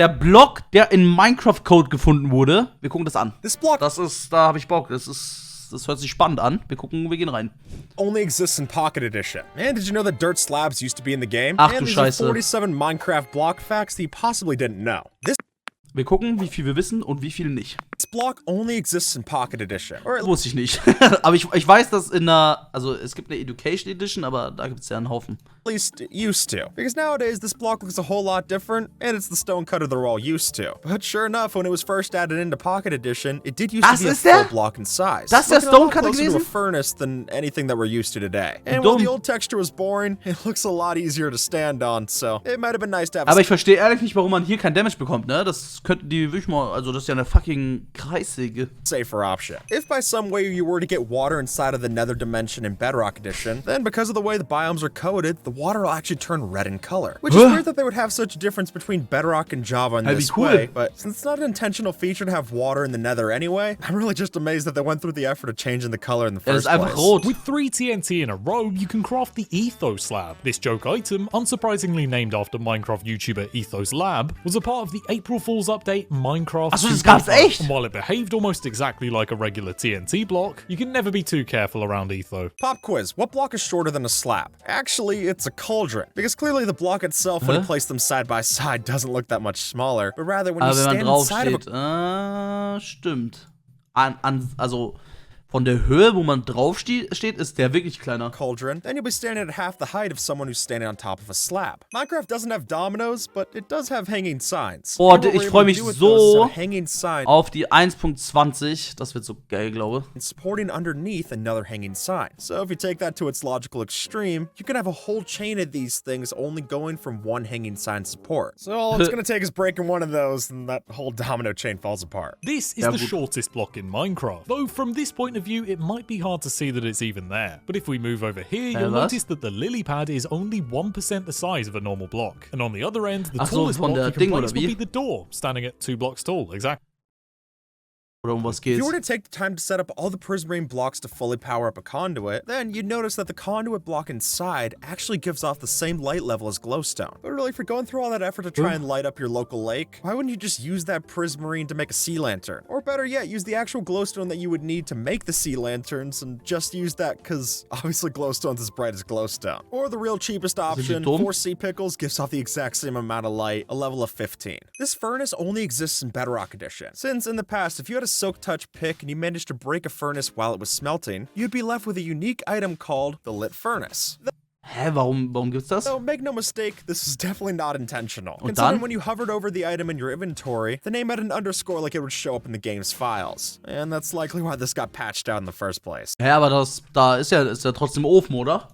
der Block, der in Minecraft-Code gefunden wurde. Wir gucken das an. Da habe ich Bock. Das hört sich spannend an. Wir gehen rein. Only exists in Pocket Edition. And did you know that dirt slabs used to be in the game? Ach du And these are Scheiße. 47 Minecraft block facts that you possibly didn't know. Wir gucken, wie viel wir wissen und wie viel nicht. This block only exists in Pocket Edition. Or at Wusste ich nicht. Aber ich weiß, dass also es gibt eine Education Edition, aber da gibt es ja einen Haufen. least it used to. Because nowadays this block looks a whole lot different, and it's the stone cutter they're all used to. But sure enough, when it was first added into Pocket Edition, it did used to be a full block in size. Das ist der Stone Cutter closer to a gewesen? furnace than anything that we're used to today. And while the old texture was boring, it looks a lot easier to stand on, so it might have been nice to have. Aber ich verstehe ehrlich nicht, warum man hier kein Damage bekommt, ne? Das könnten die wirklich mal, also das ist ja eine fucking Kreissäge. Safer option. If by some way you were to get water inside of the Nether dimension in Bedrock Edition, then because of the way the biomes are coded, the water will actually turn red in color. Which is weird that they would have such a difference between Bedrock and Java in this way, but since it's not an intentional feature to have water in the Nether anyway, I'm really just amazed that they went through the effort of changing the color in the first place. Rot. With 3 TNT in a row, you can craft the Ethos Slab. This joke item, unsurprisingly named after Minecraft YouTuber Ethos Lab, was a part of the April Fool's update Minecraft. Achso, das gab's echt? And while it behaved almost exactly like a regular TNT block, you can never be too careful around Etho. Pop quiz, what block is shorter than a slab? Actually, it's a cauldron, because clearly the block itself, when you place them side by side, doesn't look that much smaller, but rather when you stand inside of a... Stimmt. Also von der Höhe, wo man drauf steht, ist der wirklich kleiner. Cauldron, then you'll be standing at half the height of someone who's standing on top of a slab. Minecraft doesn't have dominoes, but it does have hanging signs. Boah, ich freue mich so hanging sign auf die 1.20. Das wird so geil, glaube ich. and supporting underneath another hanging sign. So if you take that to its logical extreme, you can have a whole chain of these things only going from one hanging sign support. So all it's gonna take is breaking one of those, and that whole domino chain falls apart. This is the shortest block in Minecraft, though from this point of view, it might be hard to see that it's even there. But if we move over here, you'll notice that the lily pad is only 1% the size of a normal block. And on the other end, the tallest block you can place would be the door, standing at 2 blocks tall, exactly. Oder was If geht's? you were to take the time to set up all the prismarine blocks to fully power up a conduit, then you'd notice that the conduit block inside actually gives off the same light level as glowstone. But really, if you're going through all that effort to try and light up your local lake, why wouldn't you just use that prismarine to make a sea lantern? Or better yet, use the actual glowstone that you would need to make the sea lanterns and just use that because obviously glowstone's as bright as glowstone. Or the real cheapest option, 4 sea pickles gives off the exact same amount of light, a level of 15. This furnace only exists in Bedrock Edition, since in the past, if you had a Silk Touch pick and you managed to break a furnace while it was smelting, you'd be left with a unique item called the Lit Furnace. Hä, warum gibt's das? So make no mistake, this is definitely not intentional. Considering when you hovered over the item in your inventory, the name had an underscore like it would show up in the game's files. And that's likely why this got patched out in the first place. Hä, aber da ist ja trotzdem Ofen, oder?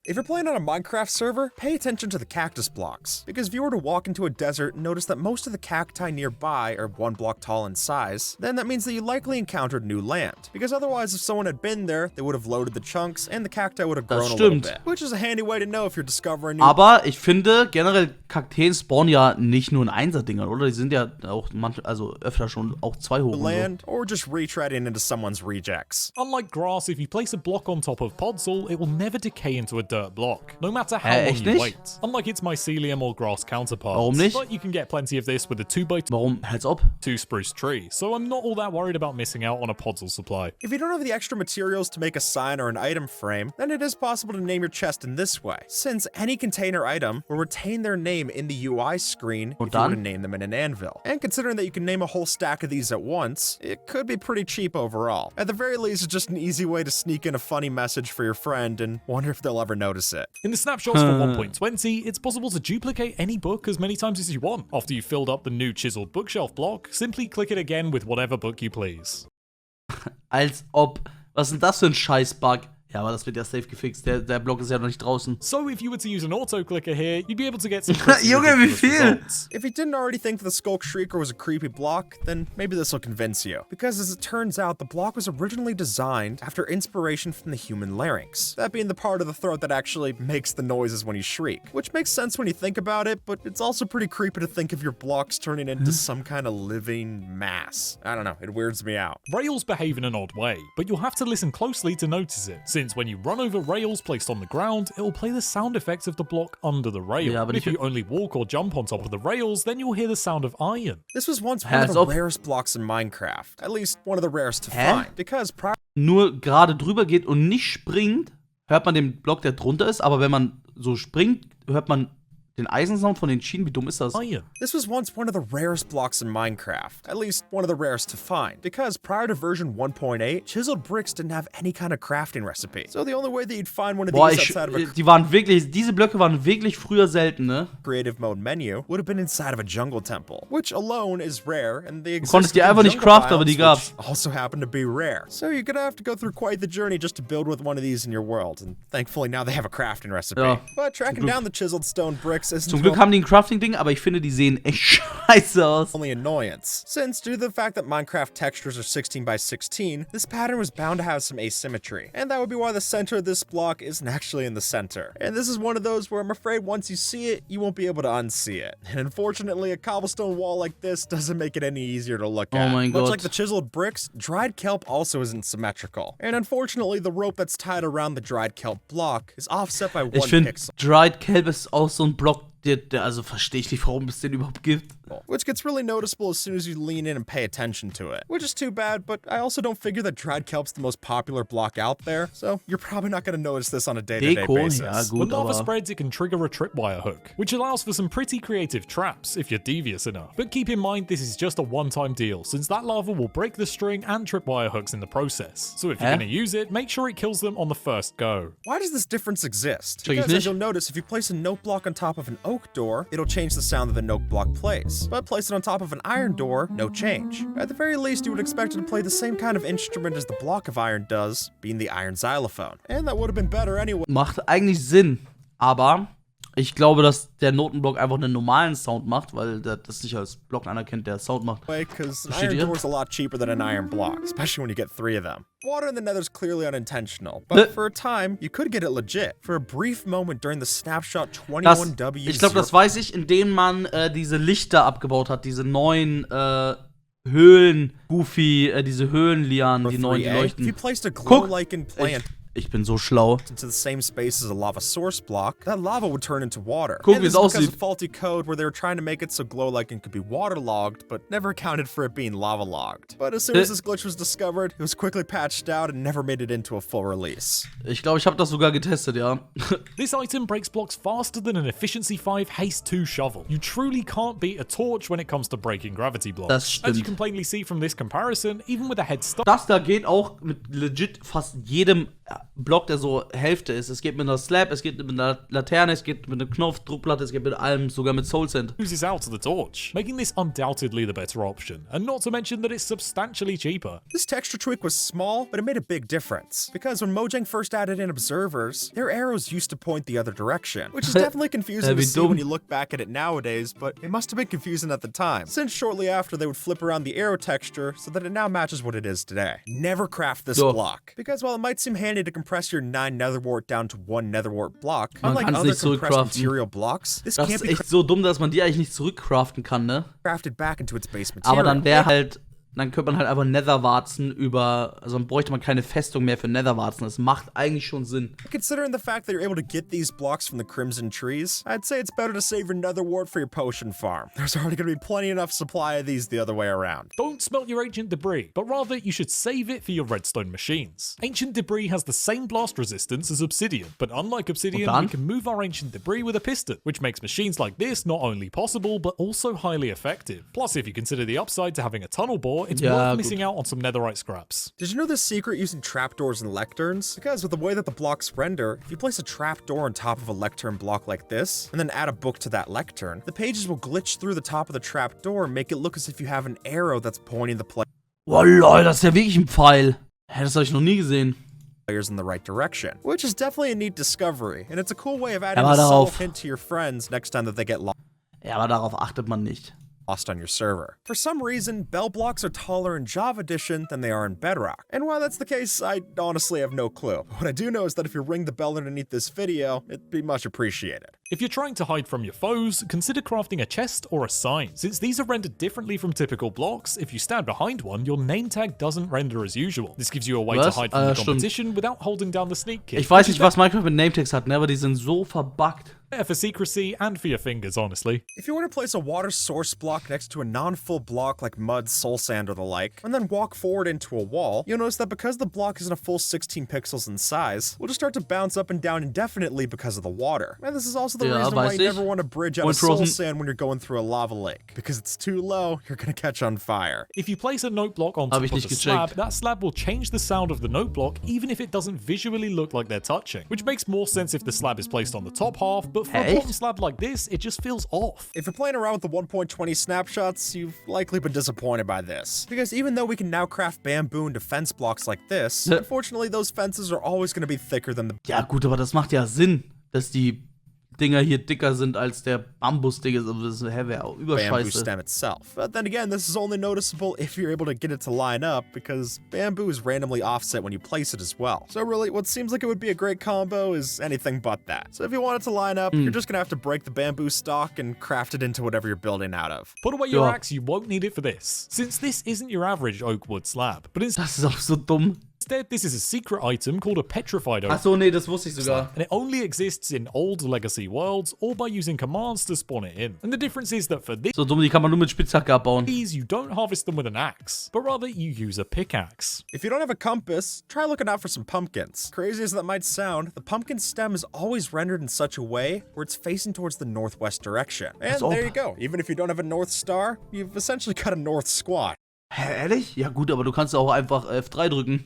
If you're playing on a Minecraft server, pay attention to the cactus blocks. Because if you were to walk into a desert and notice that most of the cacti nearby are 1 block tall in size, then that means that you likely encountered new land. Because otherwise, if someone had been there, they would have loaded the chunks and the cacti would have grown a little bit. Which is a handy way to know if you're discovering new... Aber ich finde, generell Kakteen spawnen ja nicht nur in 1er-Dingern, oder? Die sind ja auch also öfter schon auch 2 hoch. Land, or just retreading into someone's rejects. Unlike grass, if you place a block on top of podzol, it will never decay into a dirt block, no matter how long you wait. Unlike its mycelium or grass counterparts. Warum nicht? But you can get plenty of this with a 2x2 Warum? Als ob? spruce tree, so I'm not all that worried about missing out on a podzol supply. If you don't have the extra materials to make a sign or an item frame, then it is possible to name your chest in this way, since any container item will retain their name in the UI screen if you were to name them in an anvil. And considering that you can name a whole stack of these at once, it could be pretty cheap overall. At the very least, it's just an easy way to sneak in a funny message for your friend and wonder if they'll ever notice it. In the snapshots for 1.20, it's possible to duplicate any book as many times as you want. After you've filled up the new chiseled bookshelf block, simply click it again with whatever book you please. Als ob. Was ist denn das für ein Scheiß-Bug? Ja, aber das wird ja safe gefixt. Der Block ist ja noch nicht draußen. So if you were to use an auto-clicker here, you'd be able to get some Junge, wie viel? If you didn't already think that the Skulk Shrieker was a creepy block, then maybe this will convince you. Because as it turns out, the block was originally designed after inspiration from the human larynx. That being the part of the throat that actually makes the noises when you shriek. Which makes sense when you think about it, but it's also pretty creepy to think of your blocks turning into some kind of living mass. I don't know, it weirds me out. Rails behave in an odd way, but you'll have to listen closely to notice it. since when you run over rails placed on the ground, it will play the sound effects of the block under the rail. Ja, aber If you only walk or jump on top of the rails, then you'll hear the sound of iron. This was once one of the rarest blocks in Minecraft. At least one of the rarest to find. Because prior nur gerade drüber geht und nicht springt, hört man den Block, der drunter ist, aber wenn man so springt, hört man den Eisensound von den Schienen. Wie dumm ist das? This was once one of the rarest blocks in Minecraft. At least one of the rarest to find. Because prior to version 1.8, chiseled bricks didn't have any kind of crafting recipe. So the only way that you'd find one of these outside of a diese Blöcke waren wirklich früher selten, ne? creative mode menu would have been inside of a jungle temple, which alone is rare, and they Du konntest die einfach nicht craften, aber die gab's. Also happen to be rare. So you're gonna have to go through quite the journey just to build with one of these in your world, and thankfully now they have a crafting recipe. Ja. But tracking down the chiseled stone bricks isn't Zum Glück haben die ein Crafting-Ding, aber ich finde, die sehen echt scheiße aus. only annoyance, since due to the fact that Minecraft textures are 16 by 16, this pattern was bound to have some asymmetry, and that would be why the center of this block isn't actually in the center. And this is one of those where I'm afraid once you see it, you won't be able to unsee it. And unfortunately, a cobblestone wall like this doesn't make it any easier to look at. Oh mein Gott. Much like the chiseled bricks, dried kelp also isn't symmetrical. And unfortunately, the rope that's tied around the dried kelp block is offset by 1 Ich finde, pixel. Dried Kelp ist auch so ein Block, also verstehe ich nicht, warum es den überhaupt gibt. Which gets really noticeable as soon as you lean in and pay attention to it. Which is too bad, but I also don't figure that dried kelp's the most popular block out there, so you're probably not going to notice this on a day-to-day basis. Ja, gut, When lava aber spreads, it can trigger a tripwire hook, which allows for some pretty creative traps if you're devious enough. But keep in mind, this is just a one-time deal, since that lava will break the string and tripwire hooks in the process. So if you're going to use it, make sure it kills them on the first go. Why does this difference exist? Check ich Because as nicht. you'll notice, if you place a note block on top of an oak door, it'll change the sound that the note block plays. But place it on top of an iron door, no change. At the very least, you would expect it to play the same kind of instrument as the block of iron does, being the iron xylophone. And that would have been better anyway. macht eigentlich Sinn, aber ich glaube, dass der Notenblock einfach einen normalen Sound macht, weil das nicht als Block anerkennt, der Sound macht. Because an Versteht iron ihr? door is a lot cheaper than an iron block, especially when you get 3 of them. Water in the nether is clearly unintentional, but for a time, you could get it legit. For a brief moment during the snapshot 21W0. Ich glaube, das weiß ich, indem man diese Lichter abgebaut hat, diese neuen Höhlen-Goofy, diese Höhlenlianen, die neuen, die If you leuchten. placed a glow-lichen plant Ich bin so schlau. into the same space as a lava source block, that lava would turn into water. Guck, And wie this es is because aussieht. of faulty code where they were trying to make it so glow-lichen could be waterlogged, but never accounted for it being lava-logged. But as soon as this glitch was discovered, it was quickly patched out and never made it into a full release. Ich glaube, ich habe das sogar getestet, ja. This item breaks blocks faster than an Efficiency 5 Haste 2 shovel. You truly can't beat a torch when it comes to breaking gravity blocks. Das As you stimmt. can plainly see from this comparison, even with a head start, Das da geht auch mit legit fast jedem Block, der so Hälfte ist. Es geht mit einer Slab, es geht mit einer Laterne, es geht mit einer Knopfdruckplatte, es geht mit allem, sogar mit Soul Sand. loses out to the torch, making this undoubtedly the better option, and not to mention that it's substantially cheaper. This texture tweak was small, but it made a big difference. Because when Mojang first added in observers, their arrows used to point the other direction, which is definitely confusing to Wie see dumm. when you look back at it nowadays, but it must have been confusing at the time, since shortly after they would flip around the arrow texture so that it now matches what it is today. Never craft this So. block, because while it might seem handy to compress your 9 netherwart down to 1 netherwart block, Man unlike kann's other nicht compressed zurückcraften. material blocks, this Das can't ist be echt so dumm, dass man die eigentlich nicht zurückcraften kann, ne? crafted back into its base material. Aber dann wäre halt, dann könnte man halt einfach Netherwarzen also dann bräuchte man keine Festung mehr für Netherwarzen. Das macht eigentlich schon Sinn. Considering the fact that you're able to get these blocks from the Crimson Trees, I'd say it's better to save your nether wart for your potion farm. There's already going to be plenty enough supply of these the other way around. Don't smelt your ancient debris, but rather you should save it for your redstone machines. Ancient debris has the same blast resistance as obsidian, but unlike obsidian, dann? we can move our ancient debris with a piston, which makes machines like this not only possible, but also highly effective. Plus, if you consider the upside to having a tunnel bore, it's Ja, worth gut. missing out on some netherite scraps. Did you know this secret using trapdoors and lecterns? Because with the way that the blocks render, if you place a trapdoor on top of a lectern block like this, and then add a book to that lectern, the pages will glitch through the top of the trapdoor and make it look as if you have an arrow that's pointing the Oh lol, das ist ja wirklich ein Pfeil. Hä, das habe ich noch nie gesehen. players in the right direction, which is definitely a neat discovery, and it's a cool way of adding Aber a subtle darauf- hint to your friends next time that they get Ja, aber darauf achtet man nicht. lost on your server. For some reason, bell blocks are taller in Java Edition than they are in Bedrock. And while that's the case, I honestly have no clue. What I do know is that if you ring the bell underneath this video, it'd be much appreciated. If you're trying to hide from your foes, consider crafting a chest or a sign. Since these are rendered differently from typical blocks, if you stand behind one, your name tag doesn't render as usual. This gives you a way to hide from the competition without holding down the sneak key. Ich weiß nicht, was Minecraft mit Nametags hat, ne, aber die sind so verbuggt. Better for secrecy and for your fingers, honestly. If you were to place a water source block next to a non-full block like mud, soul sand, or the like, and then walk forward into a wall, you'll notice that because the block isn't a full 16 pixels in size, we'll just start to bounce up and down indefinitely because of the water. And this is also the reason why you never want to bridge out of soul sand when you're going through a lava lake. Because it's too low, you're gonna catch on fire. If you place a note block on top of the slab, that slab will change the sound of the note block even if it doesn't visually look like they're touching. Which makes more sense if the slab is placed on the top half, but for a bottom slab like this, it just feels off. If you're playing around with the 1.20 snapshots, you've likely been disappointed by this. Because even though we can now craft bamboo and defense blocks like this, unfortunately those fences are always going to be thicker than the... Ja gut, aber das macht ja Sinn, dass die Dinger hier dicker sind als der Bambus-Ding ist. Das wäre auch überscheiße. Bamboo stem itself. But then again, this is only noticeable if you're able to get it to line up, because bamboo is randomly offset when you place it as well. So really, what seems like it would be a great combo is anything but that. So if you want it to line up, you're just gonna have to break the bamboo stalk and craft it into whatever you're building out of. Put away your axe, you won't need it for this, since this isn't your average oak wood slab. But das ist auch so dumm. Instead, this is a secret item called a petrified oak. Achso, nee, das wusste ich sogar. And it only exists in old legacy worlds or by using commands to spawn it in. And the difference is that for this, so dumm, die kann man nur mit Spitzhacke abbauen. These, you don't harvest them with an axe, but rather you use a pickaxe. If you don't have a compass, try looking out for some pumpkins. Crazy as that might sound, the pumpkin stem is always rendered in such a way where it's facing towards the northwest direction. And there you go. Even if you don't have a north star, you've essentially got a north squat. Hä, ehrlich? Ja gut, aber du kannst auch einfach F3 drücken.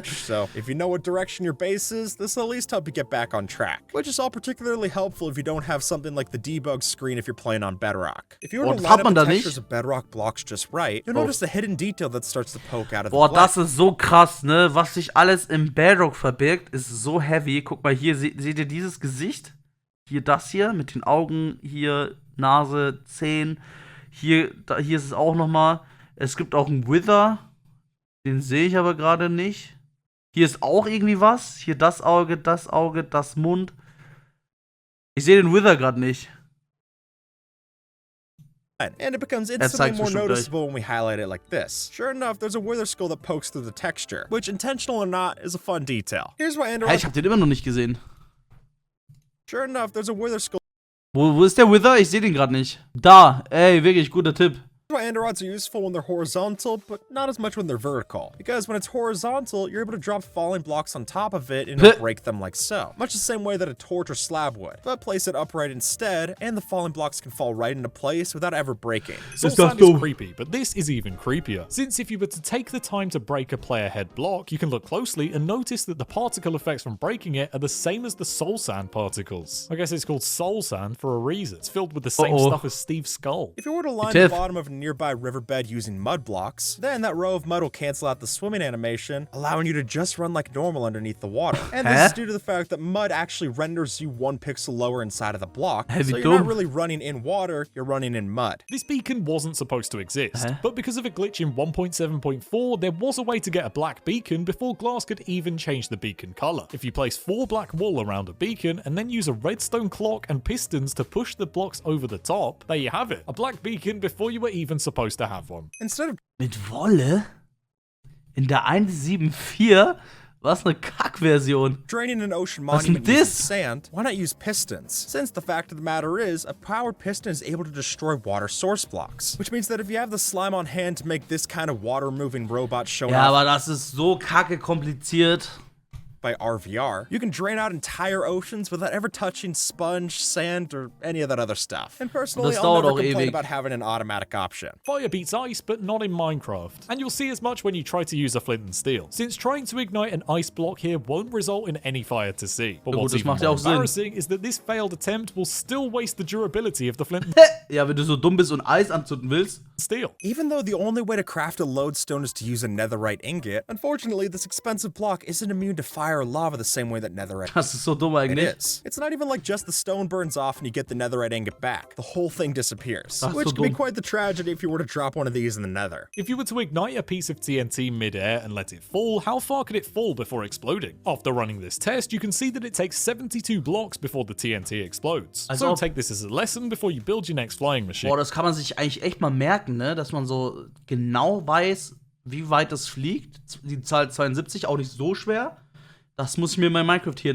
So, if you know what direction your base is, this will at least help you get back on track. Which is all particularly helpful if you don't have something like the debug screen if you're playing on Bedrock. If you were to line up the textures of Bedrock blocks just right, you'll notice the hidden detail that starts to poke out of the Boah, das ist so krass, ne? Was sich alles im Bedrock verbirgt, ist so heavy. Guck mal, hier seht ihr dieses Gesicht? Hier das hier mit den Augen, hier Nase, Zähnen. Hier ist es auch nochmal. Es gibt auch einen Wither, den sehe ich aber gerade nicht. Hier ist auch irgendwie was. Hier das Auge, das Mund. Ich sehe den Wither gerade nicht. And it becomes instantly more noticeable when we highlight it like this. Sure enough, there's a wither skull that pokes through the texture, which, intentional or not, is a fun detail. Here's why Hey, ich hab den immer noch nicht gesehen. Sure enough, there's a wither skull. Wo ist der Wither? Ich sehe den gerade nicht. Da, ey, wirklich guter Tipp. Why androids are useful when they're horizontal, but not as much when they're vertical. Because when it's horizontal, you're able to drop falling blocks on top of it and break them like so. Much the same way that a torch or slab would. But place it upright instead, and the falling blocks can fall right into place without ever breaking. Soul sand is creepy, but this is even creepier. Since if you were to take the time to break a player head block, you can look closely and notice that the particle effects from breaking it are the same as the soul sand particles. I guess it's called soul sand for a reason. It's filled with the same stuff as Steve's skull. If you were to line the bottom of a nearby riverbed using mud blocks, then that row of mud will cancel out the swimming animation, allowing you to just run like normal underneath the water. And this is due to the fact that mud actually renders you 1 pixel lower inside of the block, so you're not really running in water, you're running in mud. This beacon wasn't supposed to exist, but because of a glitch in 1.7.4, there was a way to get a black beacon before glass could even change the beacon color. If you place 4 black wool around a beacon and then use a redstone clock and pistons to push the blocks over the top, there you have it, a black beacon before you were even supposed to have one. Instead of mit Wolle? In der 1.7.4? Was eine Kackversion. Draining an ocean monument using sand, why not use pistons? Since the fact of the matter is, a powered piston is able to destroy water source blocks. Which means that if you have the slime on hand to make this kind of water-moving robot show up. Ja, aber das ist so kacke kompliziert. By RVR, you can drain out entire oceans without ever touching sponge, sand, or any of that other stuff. And personally, I'll never complain about having an automatic option. Fire beats ice, but not in Minecraft. And you'll see as much when you try to use a flint and steel, since trying to ignite an ice block here won't result in any fire to see. But what's even more embarrassing is that this failed attempt will still waste the durability of the flint and Ja, wenn du so dumm bist und Eis anzünden willst. steel. Even though the only way to craft a lodestone is to use a netherite ingot, unfortunately, this expensive block isn't immune to fire fire or lava the same way that netherite Das ist so dumm It eigentlich. is. It's not even like just the stone burns off and you get the netherite ingot back. The whole thing disappears. That's Which so can be dumb. quite the tragedy if you were to drop one of these in the nether. If you were to ignite a piece of TNT mid-air and let it fall, how far could it fall before exploding? After running this test, you can see that it takes 72 blocks before the TNT explodes. Also So ob- take this as a lesson before you build your next flying machine. Boah, das kann man sich eigentlich echt mal merken, ne? Dass man so genau weiß, wie weit es fliegt. Die Zahl 72, auch nicht so schwer. Das muss ich mir in mein Minecraft hier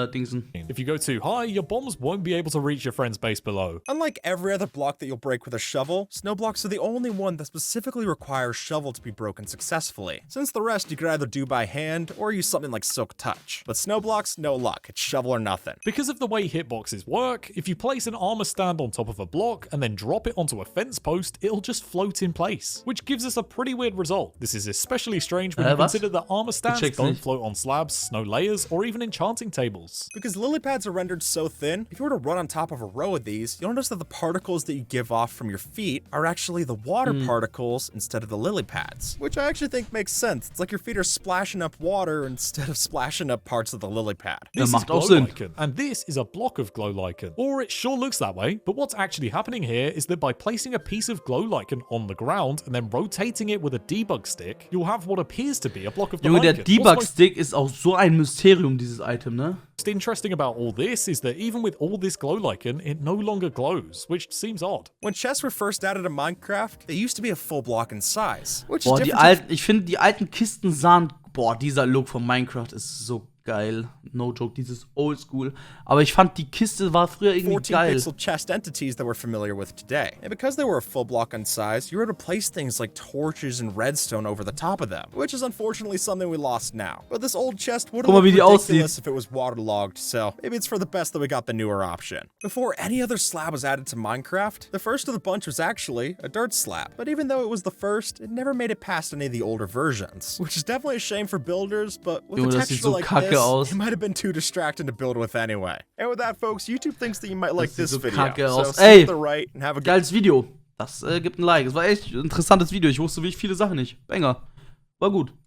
dingsen. If you go too high, your bombs won't be able to reach your friend's base below. Unlike every other block that you'll break with a shovel, snow blocks are the only one that specifically requires shovel to be broken successfully, since the rest you could either do by hand or use something like Silk Touch. But snow blocks, no luck, it's shovel or nothing. Because of the way hitboxes work, if you place an armor stand on top of a block and then drop it onto a fence post, it'll just float in place, which gives us a pretty weird result. This is especially strange when you was? consider that armor stands check's don't nicht. float on slabs, snow layers, or even enchanting tables. Because lily pads are rendered so thin, if you were to run on top of a row of these, you'll notice that the particles that you give off from your feet are actually the water particles instead of the lily pads. Which I actually think makes sense. It's like your feet are splashing up water instead of splashing up parts of the lily pad. This is macht auch glow Sinn. lichen, and this is a block of glow lichen. Or it sure looks that way, but what's actually happening here is that by placing a piece of glow lichen on the ground and then rotating it with a debug stick, you'll have what appears to be a block of the Junge, der lichen. What's Debug-Stick ist auch so ein Mysterium, dieses Item, ne? most interesting about all this is that even with all this glow lichen, it no longer glows, which seems odd. When chests were first added to Minecraft, they used to be a full block in size, which Boah, is die different. alten, ich finde, die alten Kisten sahen, boah, dieser Look von Minecraft ist so geil. No joke, dieses Oldschool. Aber ich fand, die Kiste war früher irgendwie 14 geil. pixel chest entities that we're familiar with today. And because they were a full block in size, you were able to place things like torches and redstone over the top of them, which is unfortunately something we lost now. But this old chest would Guck have mal, wie looked die ridiculous aussieht. if it was waterlogged, so maybe it's for the best that we got the newer option. Before any other slab was added to Minecraft, the first of the bunch was actually a dirt slab. But even though it was the first, it never made it past any of the older versions, which is definitely a shame for builders, but with Junge, a das sieht texture so like kacke this, aus. it might have been too distracting to build with anyway. And with that, folks, YouTube thinks that you might like sieht this so video. kacke So aus. see Ey, to the right and have a good Geiles Video. Das gibt ein Like. Es war echt ein interessantes Video. Ich wusste wirklich viele Sachen nicht. Banger. War gut.